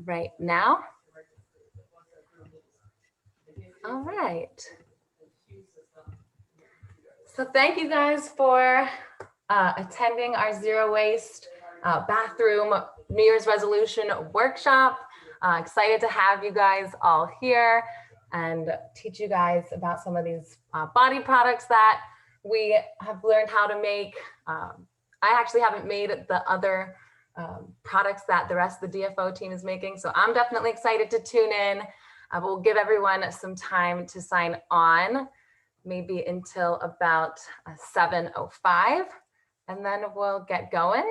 right now. All right. So thank you guys for attending our zero waste bathroom New Year's resolution workshop. Excited to have you guys all here and teach you guys about some of these body products that we have learned how to make. I actually haven't made the other products that the rest of the DFO team is making, so I'm definitely excited to tune in. We'll give everyone some time to sign on, maybe until about 7:05, and then we'll get going.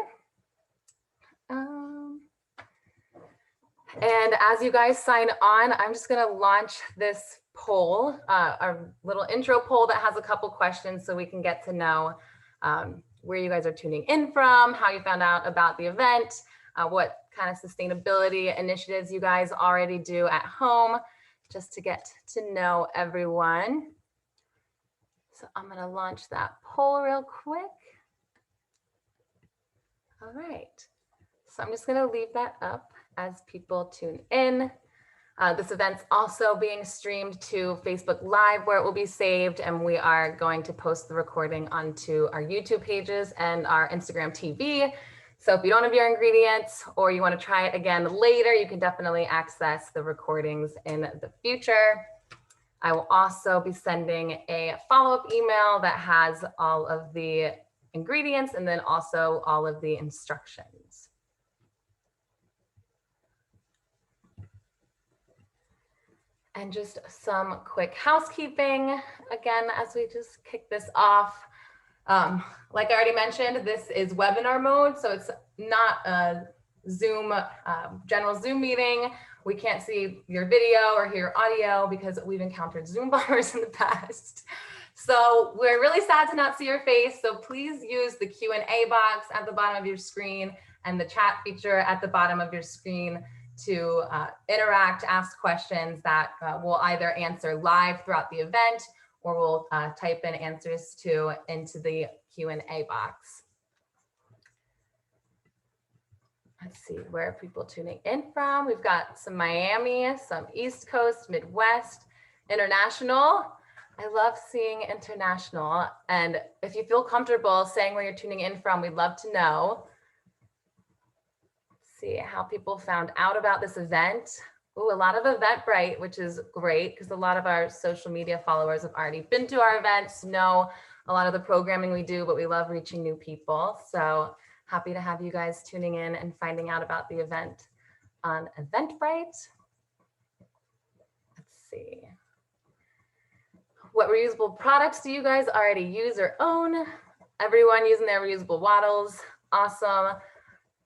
And as you guys sign on, I'm just gonna launch this poll, a little intro poll that has a couple questions so we can get to know where you guys are tuning in from, how you found out about the event, what kind of sustainability initiatives you guys already do at home, just to get to know everyone. So I'm gonna launch that poll real quick. All right, so I'm just gonna leave that up as people tune in. This event's also being streamed to Facebook Live, where it will be saved, and we are going to post the recording onto our YouTube pages and our Instagram TV. So if you don't have your ingredients or you want to try it again later, you can definitely access the recordings in the future. I will also be sending a follow-up email that has all of the ingredients and then also all of the instructions. And just some quick housekeeping, again, as we just kick this off. Like I already mentioned, this is webinar mode, so it's not a Zoom, general Zoom meeting. We can't see your video or hear audio because we've encountered Zoom bombers in the past. So we're really sad to not see your face. So please use the Q&A box at the bottom of your screen and the chat feature at the bottom of your screen to interact, ask questions that we'll either answer live throughout the event or we'll type in answers to into the Q&A box. Let's see, where are people tuning in from? We've got some Miami, some East Coast, Midwest, international. I love seeing international. And if you feel comfortable saying where you're tuning in from, we'd love to know. Let's see how people found out about this event. Ooh, a lot of Eventbrite, which is great because a lot of our social media followers have already been to our events, know a lot of the programming we do, but we love reaching new people. So happy to have you guys tuning in and finding out about the event on Eventbrite. Let's see. What reusable products do you guys already use or own? Everyone using their reusable bottles. Awesome.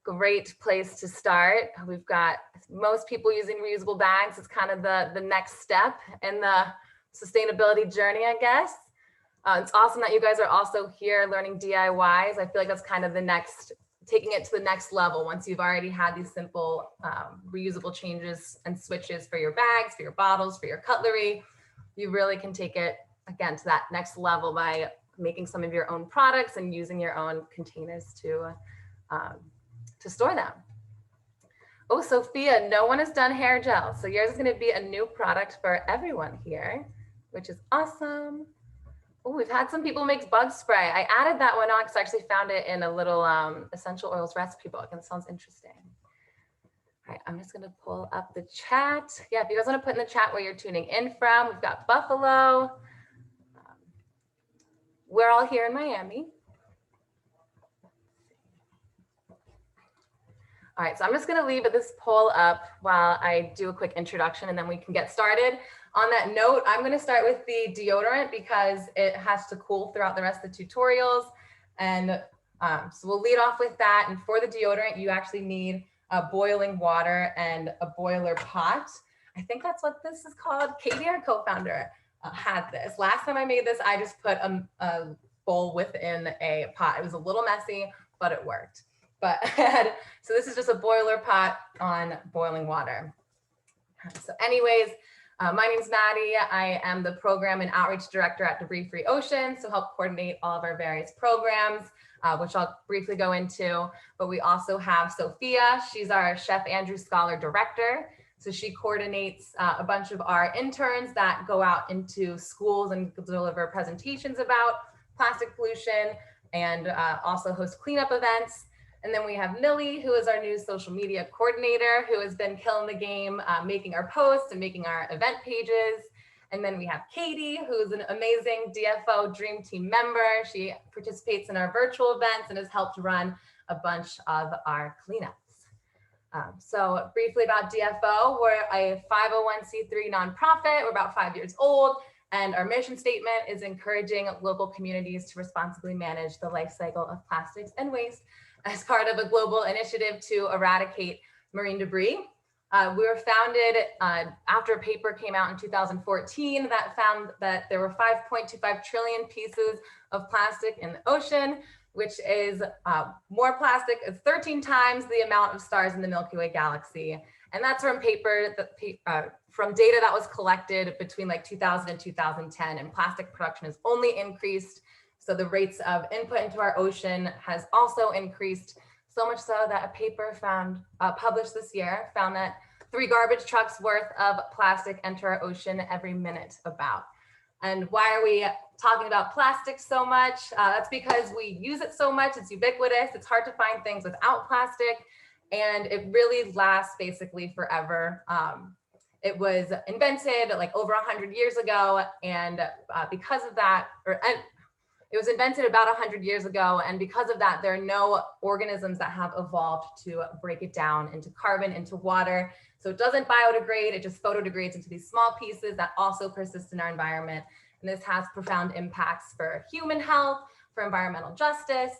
Great place to start. We've got most people using reusable bags. It's kind of the next step in the sustainability journey, I guess. It's awesome that you guys are also here learning DIYs. I feel like that's kind of the next, taking it to the next level. Once you've already had these simple reusable changes and switches for your bags, for your bottles, for your cutlery, you really can take it again to that next level by making some of your own products and using your own containers to store them. Oh, Sophia, no one has done hair gel. So yours is going to be a new product for everyone here, which is awesome. Oh, we've had some people make bug spray. I added that one on because I actually found it in a little essential oils recipe book, and it sounds interesting. All right, I'm just going to pull up the chat. Yeah, if you guys want to put in the chat where you're tuning in from, we've got Buffalo. We're all here in Miami. All right, so I'm just gonna leave this poll up while I do a quick introduction and then we can get started. On that note, I'm gonna start with the deodorant because it has to cool throughout the rest of the tutorials. And so we'll lead off with that. And for the deodorant, you actually need boiling water and a boiler pot. I think that's what this is called. Katy, our co-founder, had this. Last time I made this, I just put a bowl within a pot. It was a little messy, but it worked. But so this is just a boiler pot on boiling water. So anyways, my name's Maddie. I am the program and outreach director at Debris Free Ocean, so help coordinate all of our various programs. which I'll briefly go into. But we also have Sofia. She's our Chef Andrew Scholar Director. So she coordinates a bunch of our interns that go out into schools and deliver presentations about plastic pollution and also host cleanup events. And then we have Millie, who is our new social media coordinator, who has been killing the game, making our posts and making our event pages. And then we have Katy, who's an amazing DFO Dream Team member. She participates in our virtual events and has helped run a bunch of our cleanups. So briefly about DFO, we're a 501c3 nonprofit. We're about 5 years old. And our mission statement is encouraging local communities to responsibly manage the life cycle of plastics and waste as part of a global initiative to eradicate marine debris. We were founded after a paper came out in 2014 that found that there were 5.25 trillion pieces of plastic in the ocean, which is more plastic, 13 times the amount of stars in the Milky Way galaxy. And that's from from data that was collected between like 2000 and 2010, and plastic production has only increased. So the rates of input into our ocean has also increased, so much so that a paper published this year found that 3 garbage trucks worth of plastic enter our ocean every minute about. And why are we talking about plastic so much? That's because we use it so much, it's ubiquitous, it's hard to find things without plastic, and it really lasts basically forever. It was invented like over 100 years ago, and because of that, it was invented about 100 years ago, and because of that, there are no organisms that have evolved to break it down into carbon, into water. So it doesn't biodegrade, it just photodegrades into these small pieces that also persist in our environment. And this has profound impacts for human health, for environmental justice,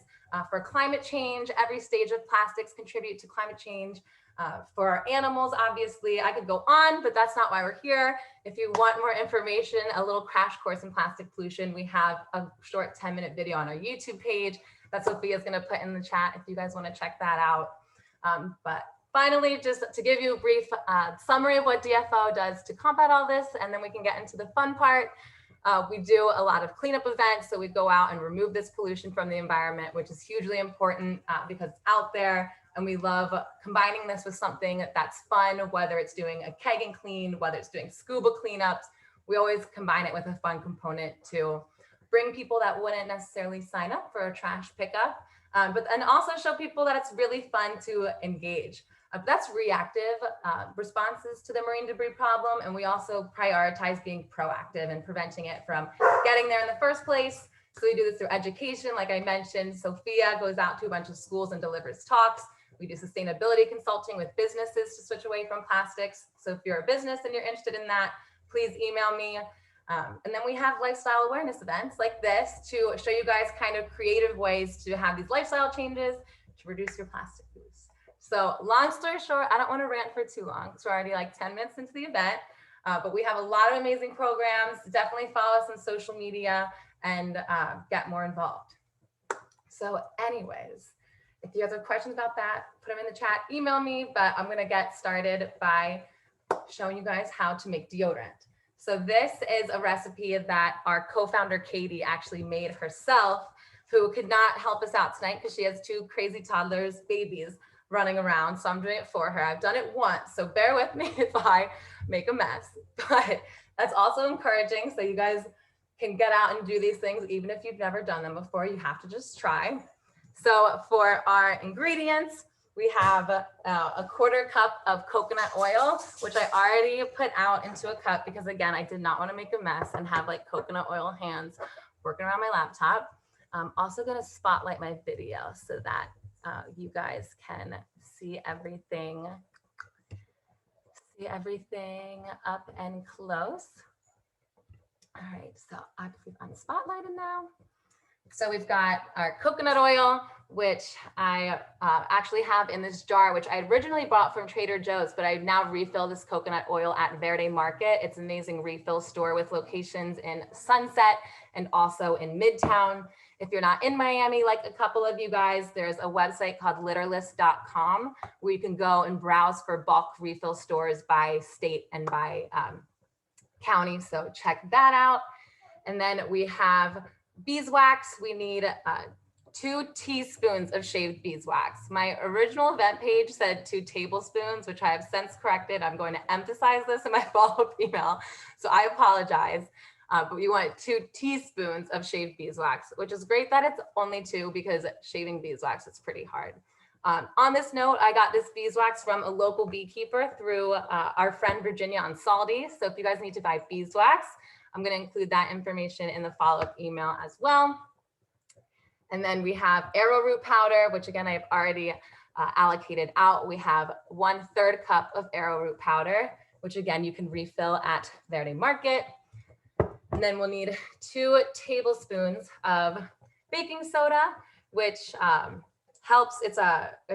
for climate change. Every stage of plastics contribute to climate change. For our animals, obviously, I could go on, but that's not why we're here. If you want more information, a little crash course in plastic pollution, we have a short 10-minute video on our YouTube page that Sophia is going to put in the chat if you guys want to check that out. But finally, just to give you a brief summary of what DFO does to combat all this, and then we can get into the fun part. We do a lot of cleanup events, so we go out and remove this pollution from the environment, which is hugely important because it's out there. And we love combining this with something that's fun, whether it's doing a keg and clean, whether it's doing scuba cleanups. We always combine it with a fun component to bring people that wouldn't necessarily sign up for a trash pickup, and also show people that it's really fun to engage. That's reactive responses to the marine debris problem. And we also prioritize being proactive and preventing it from getting there in the first place. So we do this through education. Like I mentioned, Sophia goes out to a bunch of schools and delivers talks. We do sustainability consulting with businesses to switch away from plastics. So if you're a business and you're interested in that, please email me. And then we have lifestyle awareness events like this to show you guys kind of creative ways to have these lifestyle changes to reduce your plastic use. So long story short, I don't want to rant for too long. So we're already like 10 minutes into the event, but we have a lot of amazing programs. Definitely follow us on social media and get more involved. So anyways, if you guys have questions about that, put them in the chat, email me, but I'm going to get started by showing you guys how to make deodorant. So this is a recipe that our co-founder Katy actually made herself, who could not help us out tonight because she has 2 crazy toddlers, babies running around. So I'm doing it for her. I've done it once, so bear with me if I make a mess, but that's also encouraging. So you guys can get out and do these things. Even if you've never done them before, you have to just try. So for our ingredients, we have a 1/4 cup of coconut oil, which I already put out into a cup because again, I did not want to make a mess and have like coconut oil hands working around my laptop. I'm also going to spotlight my video so that you guys can see everything up and close. All right, so I believe I'm spotlighted now. So we've got our coconut oil, which I actually have in this jar, which I originally bought from Trader Joe's, but I now refill this coconut oil at Verde Market. It's an amazing refill store with locations in Sunset and also in Midtown. If you're not in Miami, like a couple of you guys, there's a website called litterlist.com where you can go and browse for bulk refill stores by state and by county. So check that out. And then we have beeswax. We need 2 teaspoons of shaved beeswax. My original event page said 2 tablespoons, which I have since corrected. I'm going to emphasize this in my follow-up email, so I apologize. But we want 2 teaspoons of shaved beeswax, which is great that it's only 2 because shaving beeswax is pretty hard. On this note, I got this beeswax from a local beekeeper through our friend Virginia on Salty. So if you guys need to buy beeswax, I'm going to include that information in the follow-up email as well. And then we have arrowroot powder, which again, I've already allocated out. We have 1/3 cup of arrowroot powder, which again, you can refill at Verde Market. And then we'll need 2 tablespoons of baking soda, which helps. It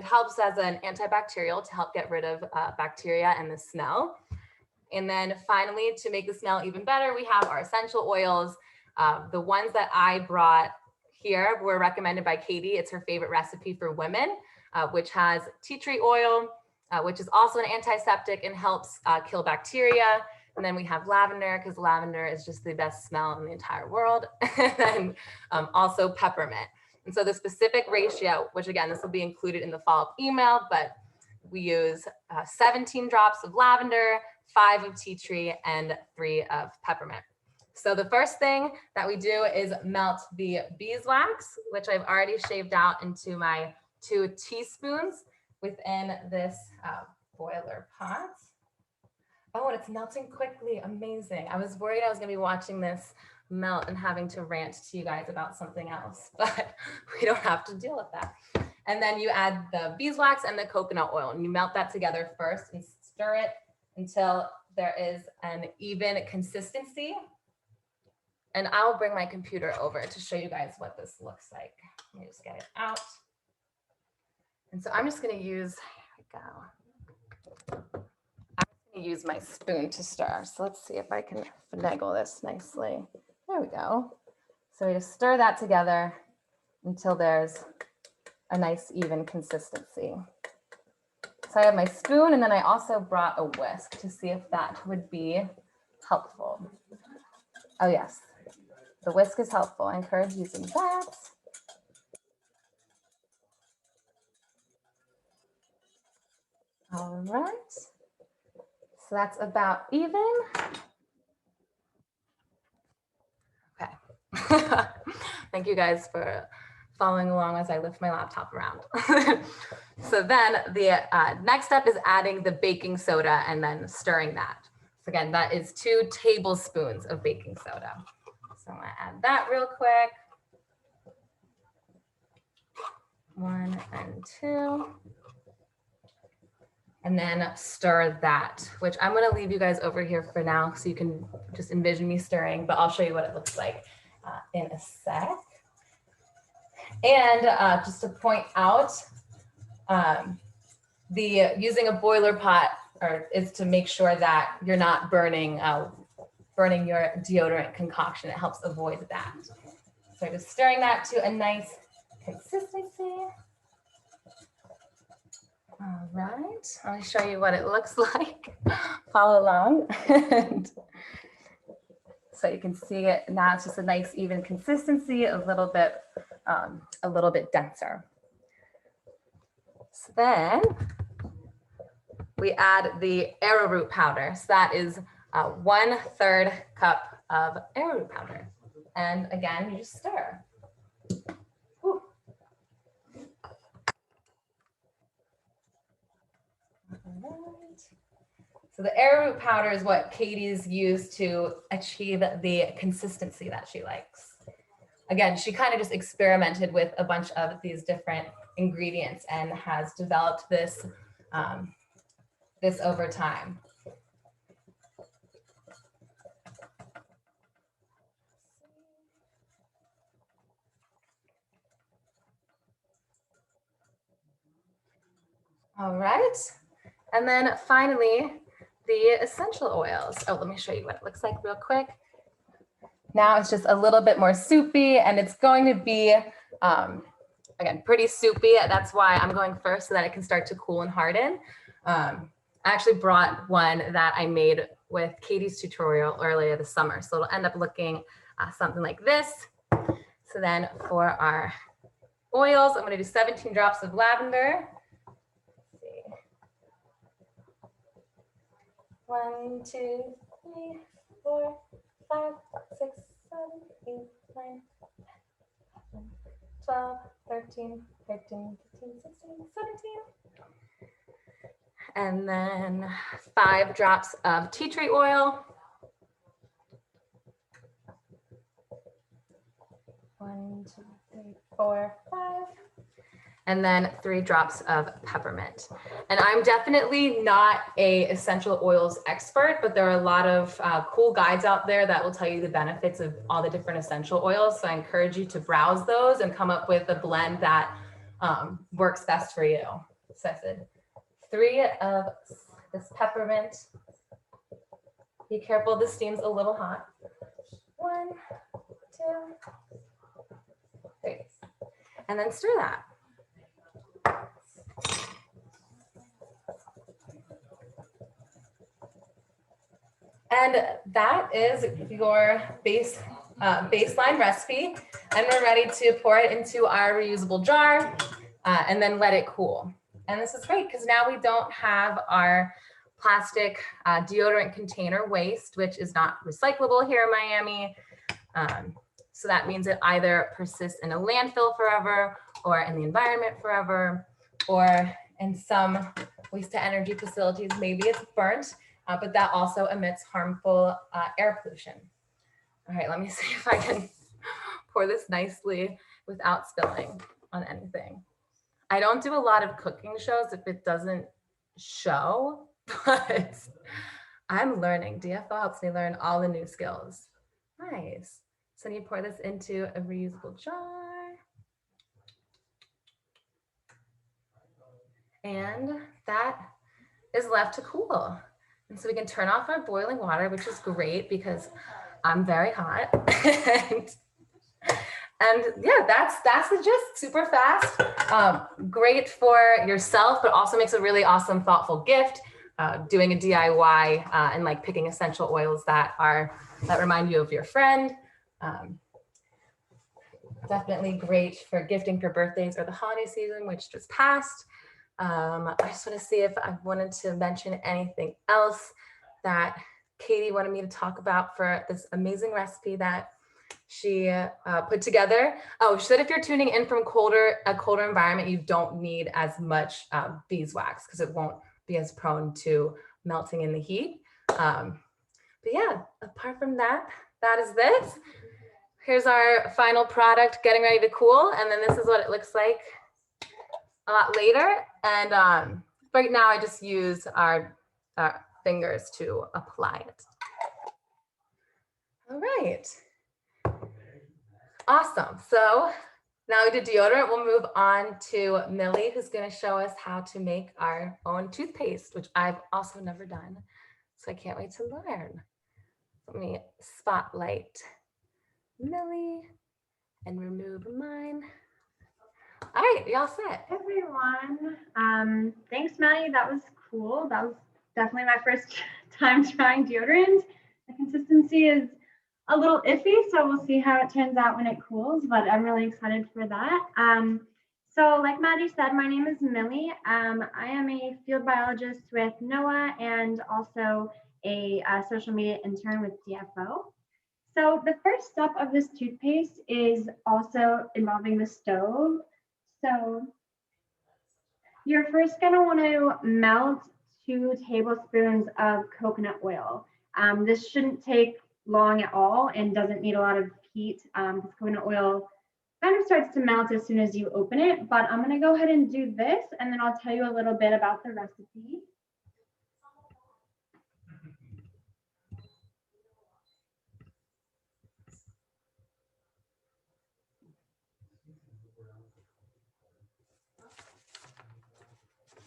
helps as an antibacterial to help get rid of bacteria and the smell. And then finally, to make the smell even better, we have our essential oils. The ones that I brought here were recommended by Katy. It's her favorite recipe for women, which has tea tree oil, which is also an antiseptic and helps kill bacteria. And then we have lavender, because lavender is just the best smell in the entire world. And also peppermint. And so the specific ratio, which again, this will be included in the follow-up email, but we use 17 drops of lavender, 5 of tea tree, and 3 of peppermint. So the first thing that we do is melt the beeswax, which I've already shaved out into my 2 teaspoons within this boiler pot. Oh, and it's melting quickly. Amazing. I was worried I was going to be watching this melt and having to rant to you guys about something else, but we don't have to deal with that. And then you add the beeswax and the coconut oil, and you melt that together first and stir it until there is an even consistency. And I'll bring my computer over to show you guys what this looks like. Let me just get it out. And so I'm just going to use, here we go. Use my spoon to stir. So let's see if I can finagle this nicely. There we go. So we just stir that together until there's a nice even consistency. So I have my spoon, and then I also brought a whisk to see if that would be helpful. Oh yes, the whisk is helpful. I encourage using that. All right. So that's about even. Okay. Thank you guys for following along as I lift my laptop around. So then the next step is adding the baking soda and then stirring that. So again, that is 2 tablespoons of baking soda. So I'm gonna add that real quick. 1 and 2. And then stir that, which I'm going to leave you guys over here for now so you can just envision me stirring, but I'll show you what it looks like in a sec. And just to point out, using a boiler pot is to make sure that you're not burning your deodorant concoction. It helps avoid that. So just stirring that to a nice consistency. All right, I'll show you what it looks like. Follow along. And so you can see it now. It's just a nice even consistency, a little bit denser. So then we add the arrowroot powder. So that is 1/3 cup of arrowroot powder. And again, you just stir. So the arrowroot powder is what Katie's used to achieve the consistency that she likes. Again, she kind of just experimented with a bunch of these different ingredients and has developed this, this over time. All right. And then finally, the essential oils. Oh, let me show you what it looks like real quick. Now it's just a little bit more soupy, and it's going to be, again, pretty soupy. That's why I'm going first so that it can start to cool and harden. I actually brought one that I made with Katy's tutorial earlier this summer. So it'll end up looking something like this. So then for our oils. I'm gonna do 17 drops of lavender. Let's see. 1, 2, 3, 4, 5, 6, 7, 8, 9, 10, 12, 13, 14, 15, 16, 17. And then 5 drops of tea tree oil. 1, 2, 3, 4, 5. And then 3 drops of peppermint. And I'm definitely not a essential oils expert, but there are a lot of cool guides out there that will tell you the benefits of all the different essential oils. So I encourage you to browse those and come up with a blend that works best for you. So I said 3 of this peppermint. Be careful, the steam's a little hot. 1, 2, 3. And then stir that. And that is your baseline recipe. And we're ready to pour it into our reusable jar and then let it cool. And this is great because now we don't have our plastic deodorant container waste, which is not recyclable here in Miami. So that means it either persists in a landfill forever or in the environment forever, or in some waste to energy facilities, maybe it's burnt, but that also emits harmful air pollution. All right, let me see if I can pour this nicely without spilling on anything. I don't do a lot of cooking shows if it doesn't show, but I'm learning. DFO helps me learn all the new skills. Nice. So you pour this into a reusable jar. And that is left to cool. And so we can turn off our boiling water, which is great because I'm very hot. and yeah, that's the gist. Super fast, great for yourself, but also makes a really awesome, thoughtful gift. Doing a DIY and like picking essential oils that remind you of your friend. Definitely great for gifting for birthdays or the holiday season, which just passed. I just want to see if I wanted to mention anything else that Katy wanted me to talk about for this amazing recipe that she put together. Oh, she said if you're tuning in from a colder environment, you don't need as much beeswax because it won't be as prone to melting in the heat. But yeah, apart from that, that is this. Here's our final product getting ready to cool. And then this is what it looks like a lot later. And right now I just use our fingers to apply it. All right. Awesome. So now we did deodorant. We'll move on to Millie, who's going to show us how to make our own toothpaste, which I've also never done. So I can't wait to learn. Let me spotlight Millie and remove mine. All right, y'all set. Hey everyone. Thanks, Maddie. That was cool. That was definitely my first time trying deodorant. The consistency is a little iffy, so we'll see how it turns out when it cools, but I'm really excited for that. So like Maddie said, my name is Millie. I am a field biologist with NOAA and also a social media intern with DFO. So the first step of this toothpaste is also involving the stove. So you're first going to want to melt 2 tablespoons of coconut oil. This shouldn't take long at all and doesn't need a lot of heat because coconut oil kind of starts to melt as soon as you open it. But I'm going to go ahead and do this, and then I'll tell you a little bit about the recipe.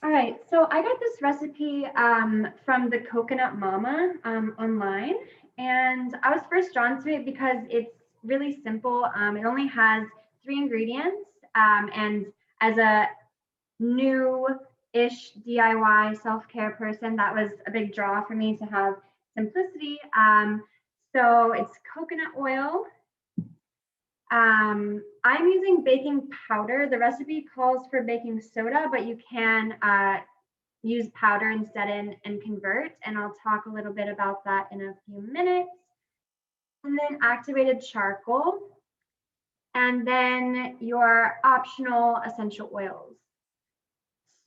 All right, so I got this recipe from the Coconut Mama online, and I was first drawn to it because it's really simple. It only has 3 ingredients, and as a new-ish DIY self-care person, that was a big draw for me to have simplicity. So it's coconut oil, I'm using baking powder. The recipe calls for baking soda, but you can use powder instead and convert. And I'll talk a little bit about that in a few minutes. And then activated charcoal. And then your optional essential oils.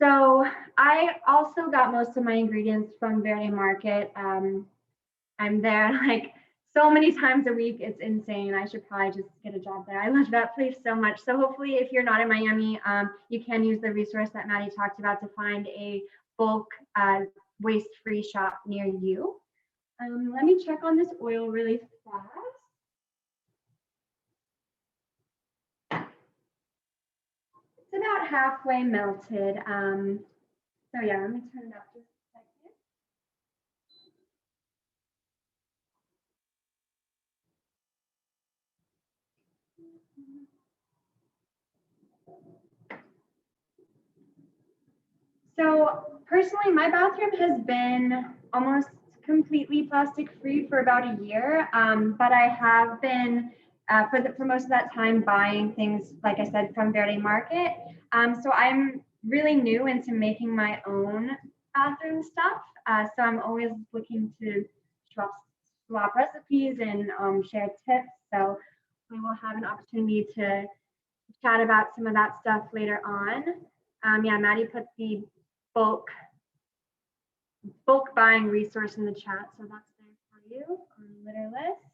So I also got most of my ingredients from Verde Market. I'm there like so many times a week. It's insane. I should probably just get a job there. I love that place so much. So hopefully if you're not in Miami, you can use the resource that Maddie talked about to find a bulk waste-free shop near you. Let me check on this oil really fast. It's about halfway melted. So yeah, let me turn it up just a second. So personally, my bathroom has been almost completely plastic free for about a year, but I have been for most of that time buying things, like I said, from Verde Market. So I'm really new into making my own bathroom stuff. So I'm always looking to swap recipes and share tips. So we will have an opportunity to chat about some of that stuff later on. Yeah, Maddie put the bulk buying resource in the chat, so that's there for you on Litter List.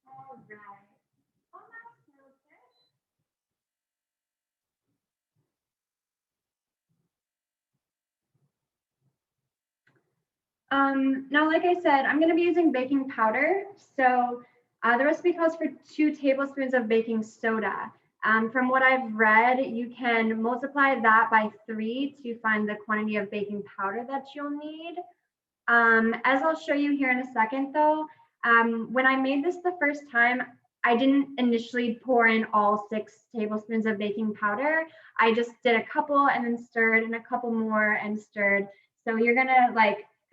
All right. Now, like I said, I'm going to be using baking powder. So the recipe calls for 2 tablespoons of baking soda. From what I've read, you can multiply that by 3 to find the quantity of baking powder that you'll need. As I'll show you here in a second, though, when I made this the first time, I didn't initially pour in all 6 tablespoons of baking powder. I just did a couple and then stirred, and a couple more and stirred. So you're gonna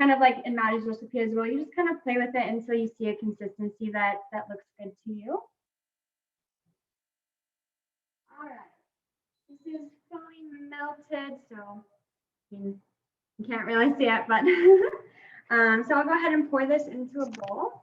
kind of like in Maddie's recipe as well, you just kind of play with it until you see a consistency that looks good to you. All right, this is fully melted, so you can't really see it, but so I'll go ahead and pour this into a bowl.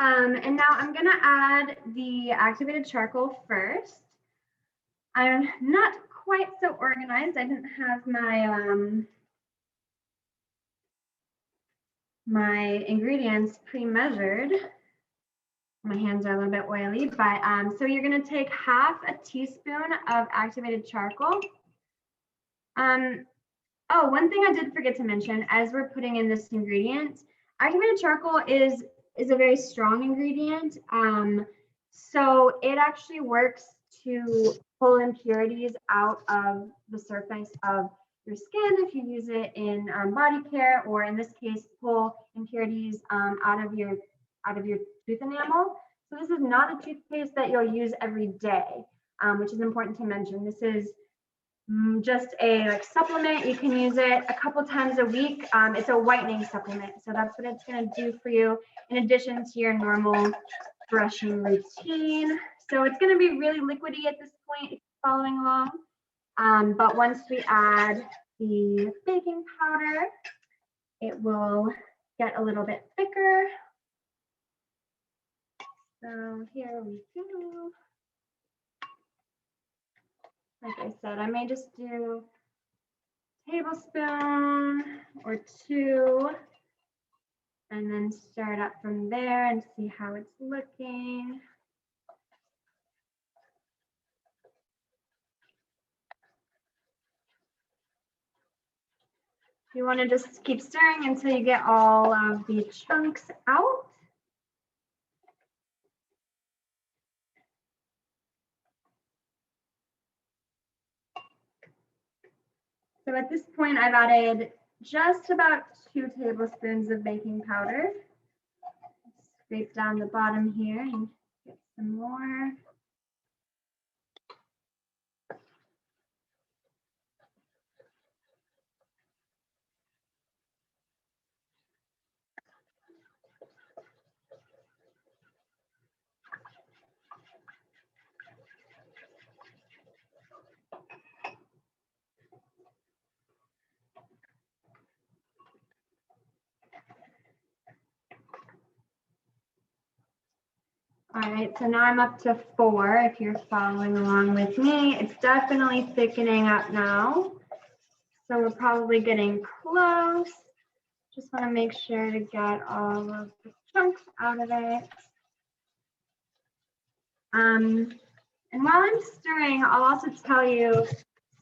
And now I'm gonna add the activated charcoal first. I'm not quite so organized. I didn't have my my ingredients pre-measured. My hands are a little bit oily, but so you're gonna take half a teaspoon of activated charcoal. Oh, one thing I did forget to mention as we're putting in this ingredient, activated charcoal is a very strong ingredient. So it actually works to pull impurities out of the surface of your skin if you use it in body care, or in this case, pull impurities out of your tooth enamel. So this is not a toothpaste that you'll use every day, which is important to mention. This is just a supplement. You can use it a couple times a week. It's a whitening supplement, so that's what it's going to do for you in addition to your normal brushing routine. So it's going to be really liquidy at this point if you're following along. But once we add the baking powder, it will get a little bit thicker. So here we go. Like I said, I may just do a tablespoon or 2 and then start up from there and see how it's looking. You want to just keep stirring until you get all of the chunks out. So at this point, I've added just about 2 tablespoons of baking powder. Scrape down the bottom here and get some more. All right, so now I'm up to 4 if you're following along with me. It's definitely thickening up now. So we're probably getting close. Just want to make sure to get all of the chunks out of it. And while I'm stirring, I'll also tell you,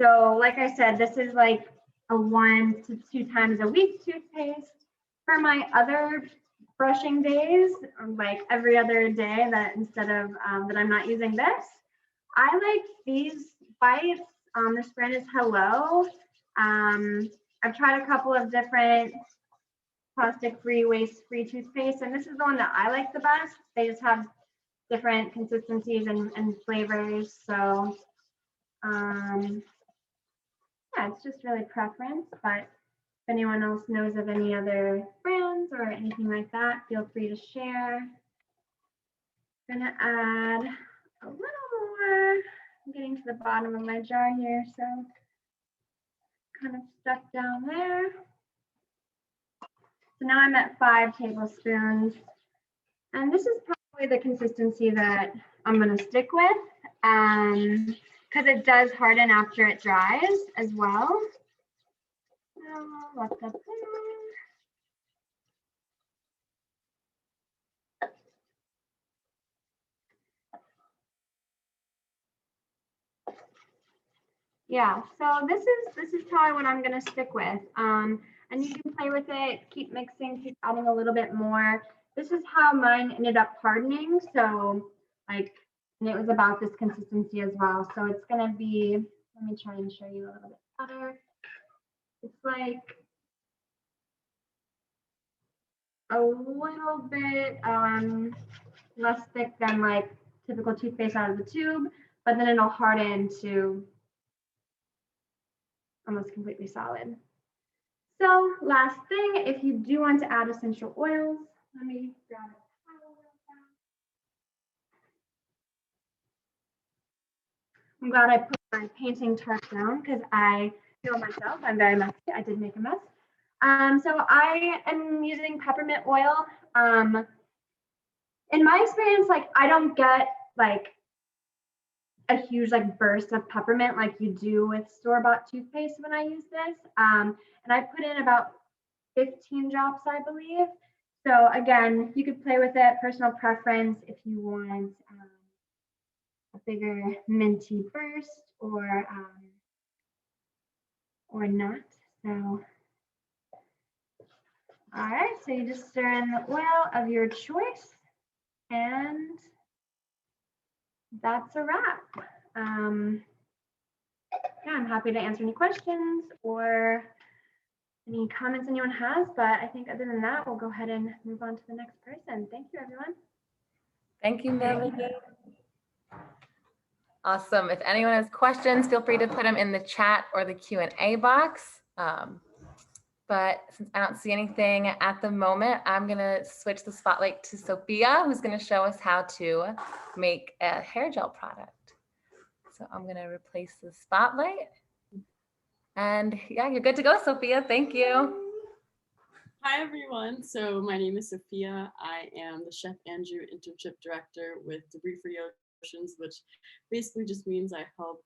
so like I said, this is like a 1 to 2 times a week toothpaste. For my other brushing days, like every other day that instead of that I'm not using this, I like these bites. This brand is Hello. I've tried a couple of different plastic-free, waste-free toothpaste, and this is the one that I like the best. They just have different consistencies and flavors. So yeah, it's just really preference, but if anyone else knows of any other brands or anything like that, feel free to share. I'm gonna add a little more. I'm getting to the bottom of my jar here, so kind of stuck down there. So now I'm at 5 tablespoons, and this is probably the consistency that I'm gonna stick with, because it does harden after it dries as well. So let that go. Yeah, so this is probably what I'm gonna stick with. And you can play with it, keep mixing, keep adding a little bit more. This is how mine ended up hardening. So like, and it was about this consistency as well. So it's gonna be, let me try and show you a little bit better. It's like a little bit less thick than like typical toothpaste out of the tube, but then it'll harden to almost completely solid. So last thing, if you do want to add essential oils, let me grab it. I'm glad I put my painting tarp down because I feel myself, I'm very messy. I did make a mess. So I am using peppermint oil. In my experience, like I don't get like a huge like burst of peppermint like you do with store-bought toothpaste when I use this. And I put in about 15 drops, I believe. So again, you could play with it, personal preference if you want a bigger minty burst or not. So, all right, so you just stir in the oil of your choice, and that's a wrap. Yeah, I'm happy to answer any questions or any comments anyone has, but I think other than that, we'll go ahead and move on to the next person. Thank you, everyone. Thank you, Maddie. Awesome. If anyone has questions, feel free to put them in the chat or the Q&A box. But since I don't see anything at the moment, I'm gonna switch the spotlight to Sophia, who's gonna show us how to make a hair gel product. So I'm gonna replace the spotlight. And yeah, you're good to go, Sophia. Thank you. Hi, everyone. So my name is Sofia. I am the Chef Andrew Internship Director with Debris Free Oceans, which basically just means I help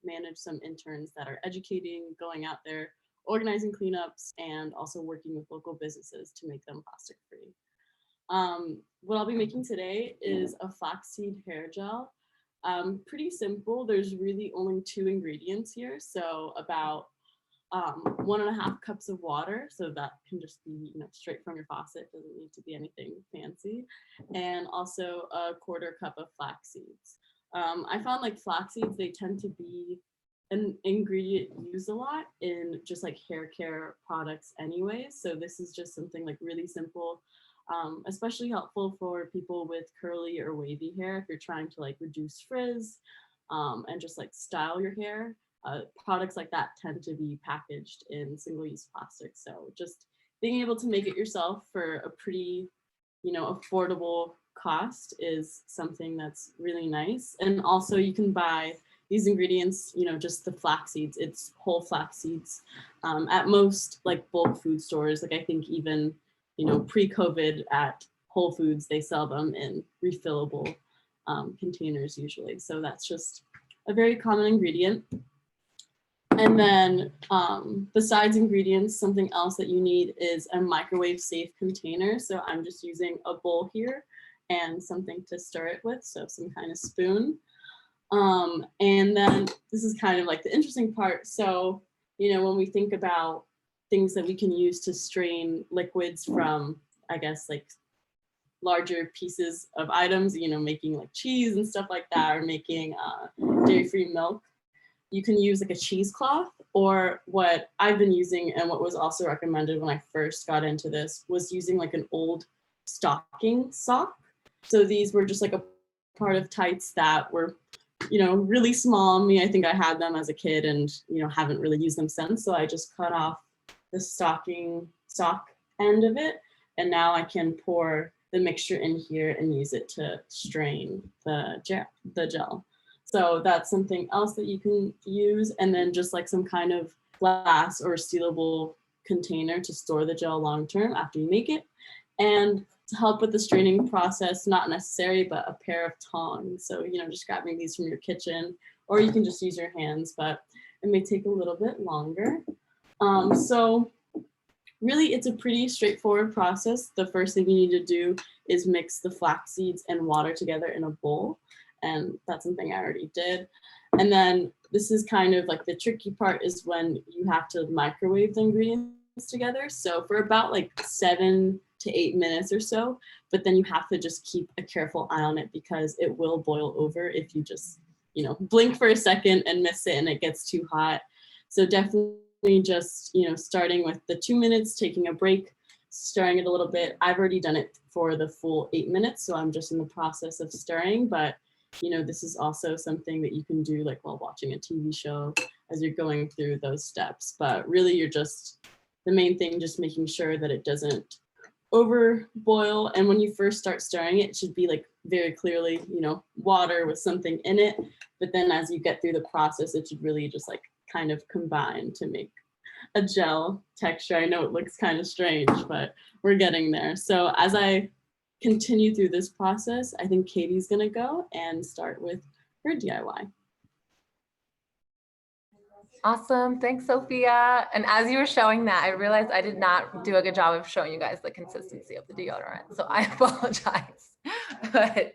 manage some interns that are educating, going out there, organizing cleanups, and also working with local businesses to make them plastic free. What I'll be making today is a flaxseed hair gel. Pretty simple. There's really only 2 ingredients here. So about 1.5 cups of water, so that can just be straight from your faucet, doesn't need to be anything fancy, and also a 1/4 cup of flax seeds. I found like flax seeds, they tend to be an ingredient used a lot in just like hair care products anyways, so this is just something like really simple, especially helpful for people with curly or wavy hair if you're trying to like reduce frizz and just like style your hair. Products like that tend to be packaged in single-use plastic. So just being able to make it yourself for a pretty, affordable cost is something that's really nice. And also you can buy these ingredients, just the flax seeds, it's whole flax seeds at most like bulk food stores. Like I think even, pre-COVID at Whole Foods, they sell them in refillable containers usually. So that's just a very common ingredient. And then besides ingredients, something else that you need is a microwave safe container. So I'm just using a bowl here and something to stir it with, so some kind of spoon. And then this is kind of like the interesting part. So, you know, when we think about things that we can use to strain liquids from, I guess, like larger pieces of items, you know, making like cheese and stuff like that, or making dairy-free milk, you can use like a cheesecloth, or what I've been using and what was also recommended when I first got into this was using like an old stocking sock. So these were just like a part of tights that were, you know, really small on me. I think I had them as a kid and, you know, haven't really used them since. So I just cut off the stocking sock end of it. And now I can pour the mixture in here and use it to strain the gel. So that's something else that you can use. And then just like some kind of glass or sealable container to store the gel long-term after you make it. And to help with the straining process, not necessary, but a pair of tongs. So, you know, just grabbing these from your kitchen, or you can just use your hands, but it may take a little bit longer. So really, it's a pretty straightforward process. The first thing you need to do is mix the flax seeds and water together in a bowl. And that's something I already did. And then this is kind of like the tricky part is when you have to microwave the ingredients together. So for about like 7 to 8 minutes or so, but then you have to just keep a careful eye on it because it will boil over if you just, you know, blink for a second and miss it and it gets too hot. So definitely just, you know, starting with the 2 minutes, taking a break, stirring it a little bit. I've already done it for the full 8 minutes, so I'm just in the process of stirring, but you know, this is also something that you can do like while watching a TV show as you're going through those steps. But really you're just, the main thing, just making sure that it doesn't over boil. And when you first start stirring it, it should be like very clearly, you know, water with something in it. But then as you get through the process, it should really just like kind of combine to make a gel texture. I know it looks kind of strange, but we're getting there. So as I continue through this process, I think Katy's gonna go and start with her DIY. Awesome, thanks Sophia. And as you were showing that, I realized I did not do a good job of showing you guys the consistency of the deodorant. So I apologize. But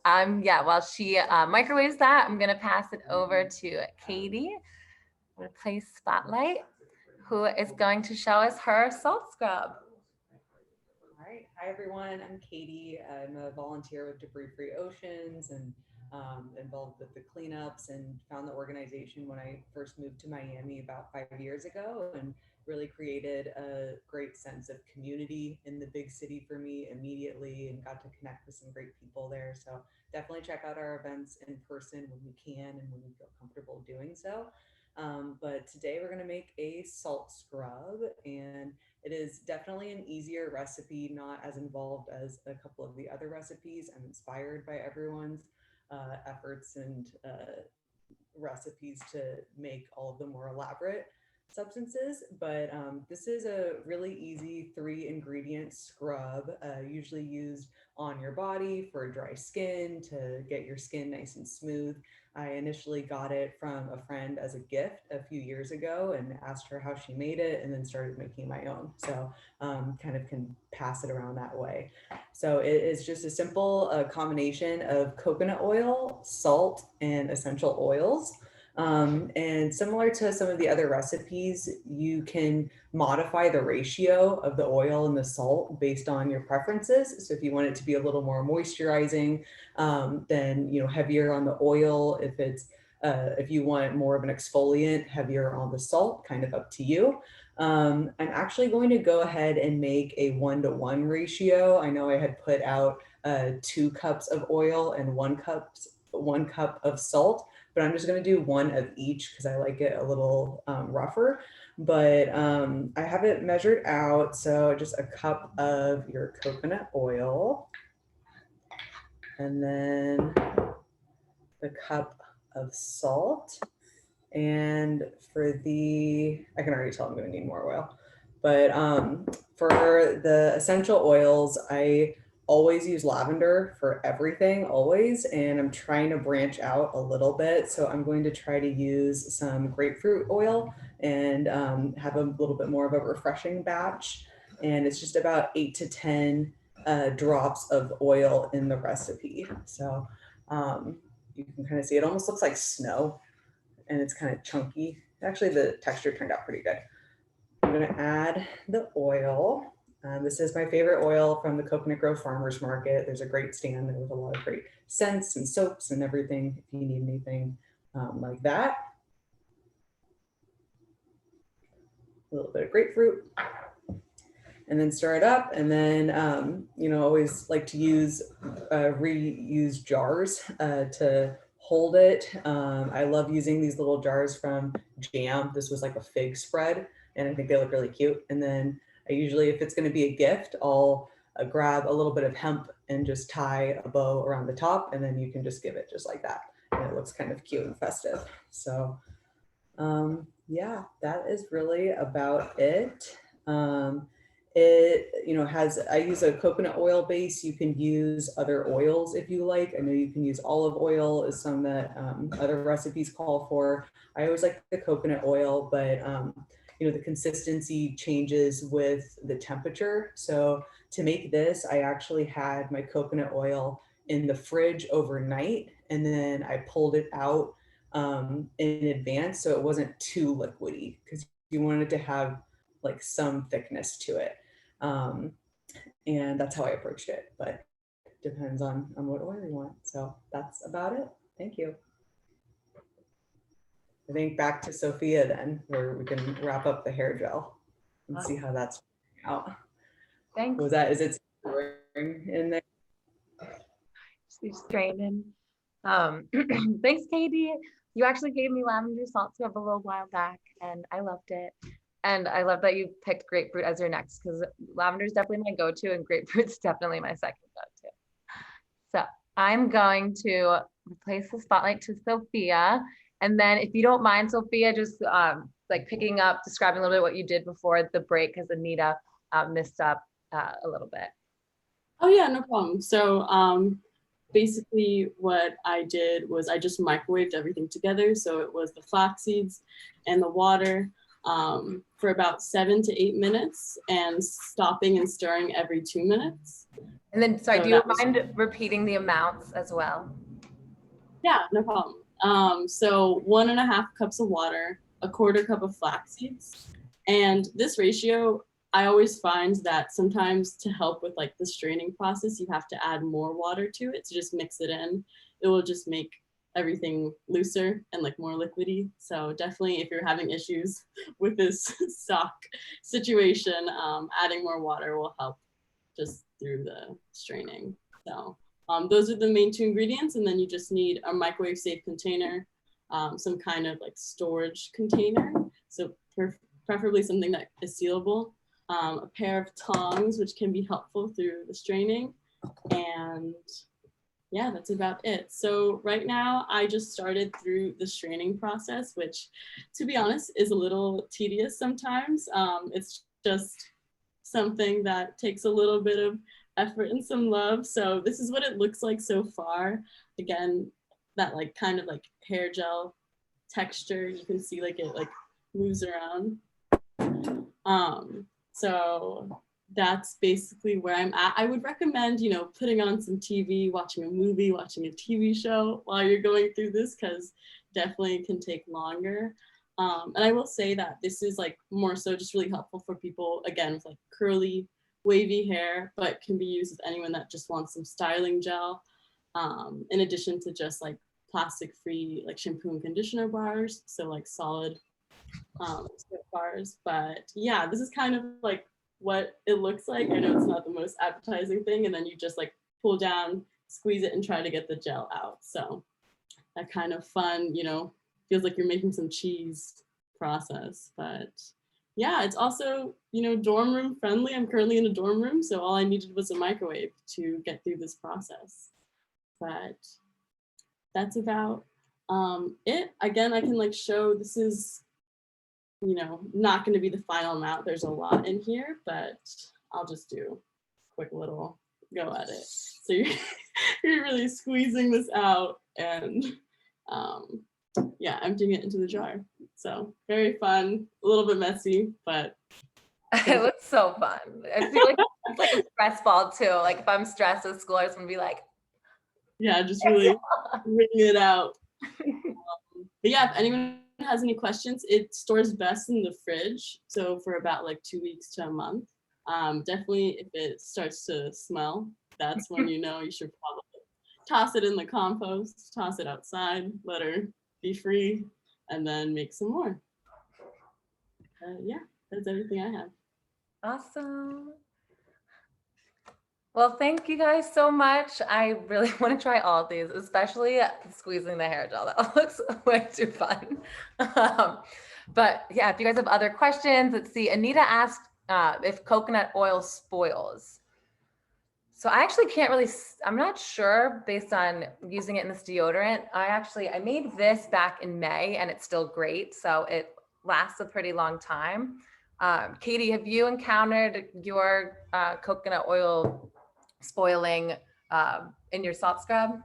yeah, while she microwaves that, I'm gonna pass it over to Katy, replace Spotlight, who is going to show us her salt scrub. All right. Hi, everyone. I'm Katy. I'm a volunteer with Debris Free Oceans and involved with the cleanups, and found the organization when I first moved to Miami about 5 years ago, and really created a great sense of community in the big city for me immediately, and got to connect with some great people there. So definitely check out our events in person when you can and when you feel comfortable doing so. But today we're going to make a salt scrub, and it is definitely an easier recipe, not as involved as a couple of the other recipes. I'm inspired by everyone's efforts and recipes to make all of the more elaborate substances, but this is a really easy 3-ingredient scrub, usually used on your body for dry skin to get your skin nice and smooth. I initially got it from a friend as a gift a few years ago and asked her how she made it, and then started making my own. So kind of can pass it around that way. So it is just a simple combination of coconut oil, salt, and essential oils. And similar to some of the other recipes, you can modify the ratio of the oil and the salt based on your preferences. So if you want it to be a little more moisturizing, then, you know, heavier on the oil. If you want more of an exfoliant, heavier on the salt, kind of up to you. I'm actually going to go ahead and make a 1-to-1 ratio. I know I had put out 2 cups of oil and 1 cup of salt, but I'm just going to do 1 of each because I like it a little rougher. But I have it measured out. So just a cup of your coconut oil, and then the cup of salt. And for I can already tell I'm going to need more oil, but for the essential oils, I always use lavender for everything, always, and I'm trying to branch out a little bit. So I'm going to try to use some grapefruit oil and have a little bit more of a refreshing batch. And it's just about 8 to 10 drops of oil in the recipe. So you can kind of see it almost looks like snow, and it's kind of chunky. Actually, the texture turned out pretty good. I'm going to add the oil. This is my favorite oil from the Coconut Grove Farmers Market. There's a great stand there with a lot of great scents and soaps and everything if you need anything like that. A little bit of grapefruit. And then stir it up, and then you know, always like to use reuse jars to hold it. I love using these little jars from Jam. This was like a fig spread, and I think they look really cute. And then I usually, if it's going to be a gift, I'll grab a little bit of hemp and just tie a bow around the top, and then you can just give it just like that, and it looks kind of cute and festive. So yeah, that is really about it. It, you know, has, I use a coconut oil base. You can use other oils if you like. I know you can use olive oil is some that other recipes call for. I always like the coconut oil, but you know, the consistency changes with the temperature. So to make this, I actually had my coconut oil in the fridge overnight, and then I pulled it out in advance so it wasn't too liquidy, because you wanted to have like some thickness to it. And that's how I approached it, but it depends on what oil you want. So that's about it. Thank you. I think back to Sophia then, where we can wrap up the hair gel and see how that's out. Thanks. Was that, is it in there? She's straining. Thanks, Katy. You actually gave me lavender salt scrub a little while back, and I loved it. And I love that you picked grapefruit as your next, because lavender is definitely my go-to and grapefruit's definitely my second go-to. So I'm going to replace the spotlight to Sophia. And then if you don't mind, Sophia, just like picking up, describing a little bit what you did before the break, because Anita missed up a little bit. Oh yeah, no problem. So basically what I did was I just microwaved everything together. So it was the flax seeds and the water for about 7 to 8 minutes, and stopping and stirring every 2 minutes. And then, sorry, do you mind repeating the amounts as well? Yeah, no problem. So 1.5 cups of water, 1/4 cup of flax seeds. And this ratio, I always find that sometimes to help with like the straining process, you have to add more water to it to just mix it in. It will just make everything looser and like more liquidy. So definitely if you're having issues with this sock situation, adding more water will help just through the straining. So those are the main 2 ingredients. And then you just need a microwave safe container, some kind of like storage container. So preferably something that is sealable, a pair of tongs, which can be helpful through the straining. And yeah, that's about it. So right now I just started through the straining process, which to be honest is a little tedious sometimes. It's just something that takes a little bit of effort and some love. So this is what it looks like so far. Again, that like kind of like hair gel texture, you can see like it like moves around. So that's basically where I'm at. I would recommend, you know, putting on some TV, watching a movie, watching a TV show while you're going through this, because definitely can take longer. And I will say that this is like more so just really helpful for people, again, with like curly, wavy hair, but can be used with anyone that just wants some styling gel, in addition to just like plastic-free like shampoo and conditioner bars, so like solid bars. But yeah, this is kind of like what it looks like. I know it's not the most appetizing thing, and then you just like pull down, squeeze it, and try to get the gel out. So that kind of fun, you know, feels like you're making some cheese process. But yeah, it's also, you know, dorm room friendly. I'm currently in a dorm room, so all I needed was a microwave to get through this process. But that's about it. Again, I can like show, this is, you know, not going to be the final amount. There's a lot in here, but I'll just do a quick little go at it. So you're really squeezing this out and yeah, emptying it into the jar. So very fun, a little bit messy, but It was so fun. I feel like it's like a stress ball too. Like if I'm stressed at school, I just want to be like, yeah, just really wring it out. But yeah, if anyone has any questions, it stores best in the fridge. So for about like 2 weeks to a month. Definitely if it starts to smell, that's when you know you should probably toss it in the compost, toss it outside, let her be free, and then make some more. Yeah, that's everything I have. awesome. Well, thank you guys so much. I really want to try all of these, especially squeezing the hair gel. That looks way too fun. But yeah, if you guys have other questions, let's see. Anita asked if coconut oil spoils. So I actually can't really, I'm not sure based on using it in this deodorant. I made this back in May and it's still great. So it lasts a pretty long time. Katy, have you encountered your coconut oil spoiling in your salt scrub?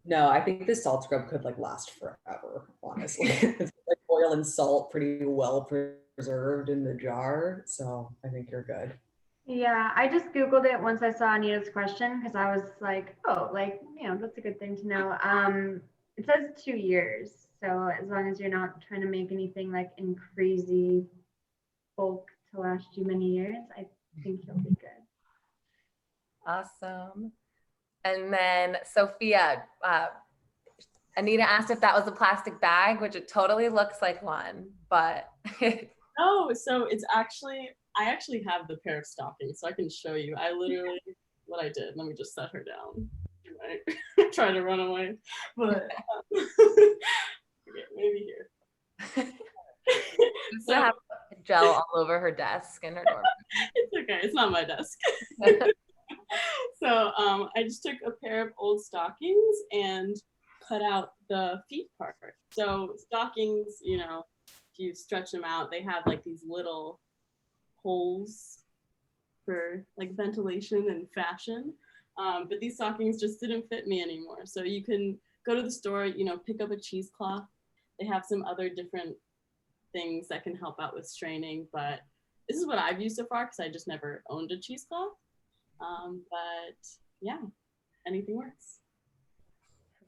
No, I think the salt scrub could like last forever, honestly. It's like oil and salt pretty well preserved in the jar. So I think you're good. Yeah, I just Googled it once I saw Anita's question because I was like, oh, like, that's a good thing to know. It says 2 years. So as long as you're not trying to make anything like in crazy bulk to last you many years, I think you'll be good. Awesome. And then Sophia, Anita asked if that was a plastic bag, which it totally looks like one, but. Oh, so it's actually, I actually have the pair of stockings, so I can show you. I literally, what I did, let me just set her down. Right? Try to run away, but okay, maybe here. So have gel all over her desk in her dorm. It's okay, it's not my desk. So I just took a pair of old stockings and cut out the feet part. So stockings, if you stretch them out, they have like these little holes for like ventilation and fashion. But these stockings just didn't fit me anymore. So you can go to the store, pick up a cheesecloth. They have some other different things that can help out with straining, but this is what I've used so far because I just never owned a cheesecloth. But yeah, anything works.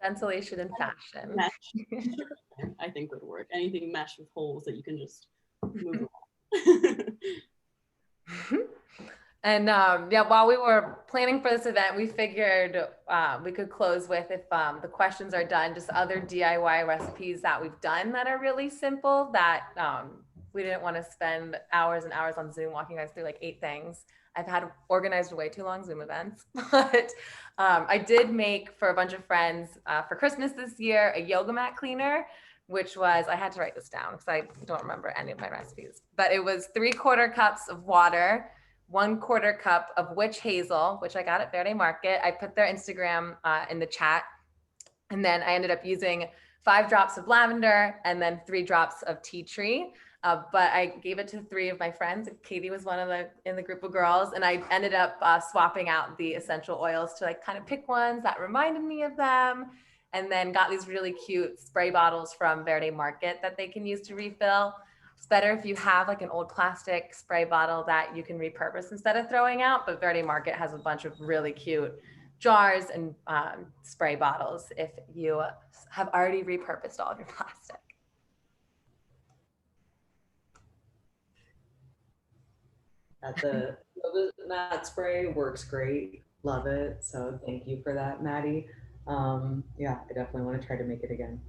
Ventilation and fashion. Mesh, I think would work. Anything mesh with holes that you can just move along. And yeah, while we were planning for this event, we figured we could close with, if the questions are done, just other DIY recipes that we've done that are really simple that we didn't want to spend hours and hours on Zoom walking you guys through like 8 things. I've had organized way too long Zoom events, but I did make for a bunch of friends for Christmas this year, a yoga mat cleaner, which was, I had to write this down because I don't remember any of my recipes, but it was 3/4 cups of water, 1/4 cup of witch hazel, which I got at Verde Market. I put their Instagram in the chat. And then I ended up using 5 drops of lavender and then 3 drops of tea tree. But I gave it to 3 of my friends. Katy was one of in the group of girls. And I ended up swapping out the essential oils to like kind of pick ones that reminded me of them. And then got these really cute spray bottles from Verde Market that they can use to refill. It's better if you have like an old plastic spray bottle that you can repurpose instead of throwing out. But Verde Market has a bunch of really cute jars and spray bottles if you have already repurposed all of your plastic. The yoga mat spray works great. Love it. So thank you for that, Maddie. Yeah, I definitely want to try to make it again.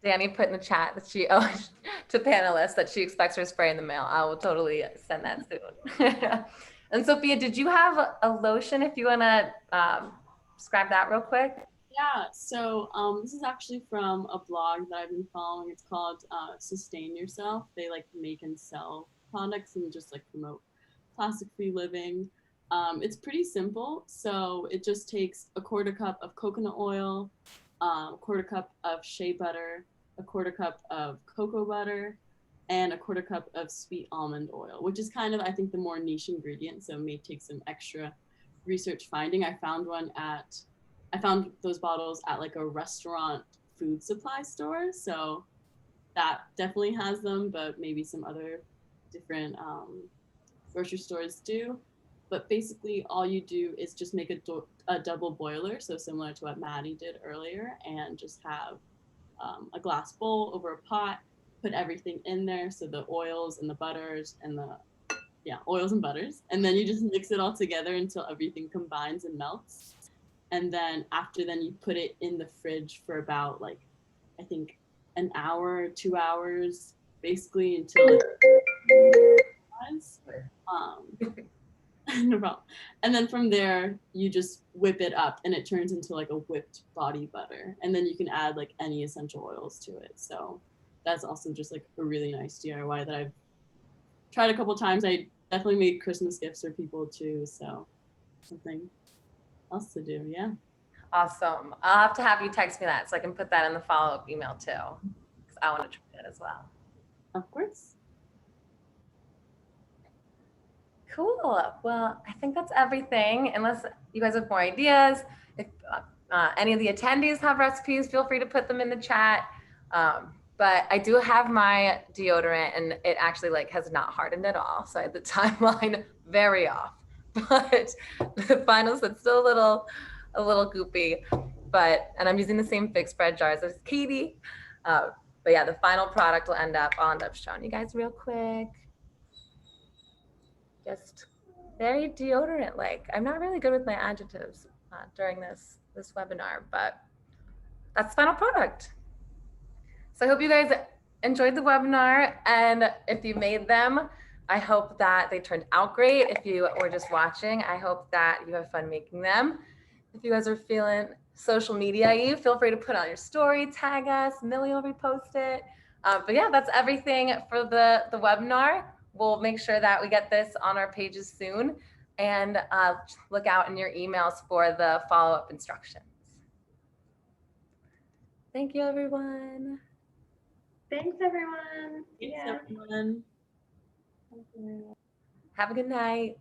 Danny put in the chat that she owes to panelists that she expects her spray in the mail. I will totally send that soon. And Sophia, did you have a lotion if you want to describe that real quick? Yeah, so this is actually from a blog that I've been following. It's called Sustain Yourself. They like make and sell products and just like promote plastic-free living. It's pretty simple. So it just takes 1/4 cup of coconut oil, 1/4 cup of shea butter, 1/4 cup of cocoa butter, and a 1/4 cup of sweet almond oil, which is kind of, I think, the more niche ingredient. So it may take some extra research finding. I found those bottles at like a restaurant food supply store. So that definitely has them, but maybe some other different grocery stores do. But basically all you do is just make a double boiler. So similar to what Maddie did earlier, and just have a glass bowl over a pot, put everything in there. So the oils and the butters and oils and butters. And then you just mix it all together until everything combines and melts. And then you put it in the fridge for about like, I think an hour, 2 hours, basically until it no problem. And then from there, you just whip it up and it turns into like a whipped body butter. And then you can add like any essential oils to it. So that's also just like a really nice DIY that I've tried a couple times. I definitely made Christmas gifts for people too. So something else to do. Yeah. Awesome. I'll have to have you text me that so I can put that in the follow-up email too, because I want to try it as well. Of course. Cool. Well, I think that's everything. Unless you guys have more ideas, if any of the attendees have recipes, feel free to put them in the chat. But I do have my deodorant, and it actually like has not hardened at all. So I had the timeline very off. But the finals, it's still a little goopy. And I'm using the same fig spread jars as Katy. But yeah, the final product I'll end up showing you guys real quick. Just very deodorant like. I'm not really good with my adjectives during this webinar, but that's the final product. So I hope you guys enjoyed the webinar, and if you made them, I hope that they turned out great. If you were just watching, I hope that you have fun making them. If you guys are feeling social media-y, feel free to put on your story, tag us, Millie will repost it. But yeah, that's everything for the webinar. We'll make sure that we get this on our pages soon, and look out in your emails for the follow-up instructions. Thank you, everyone. Thanks, everyone. Thanks, everyone. Have a good night.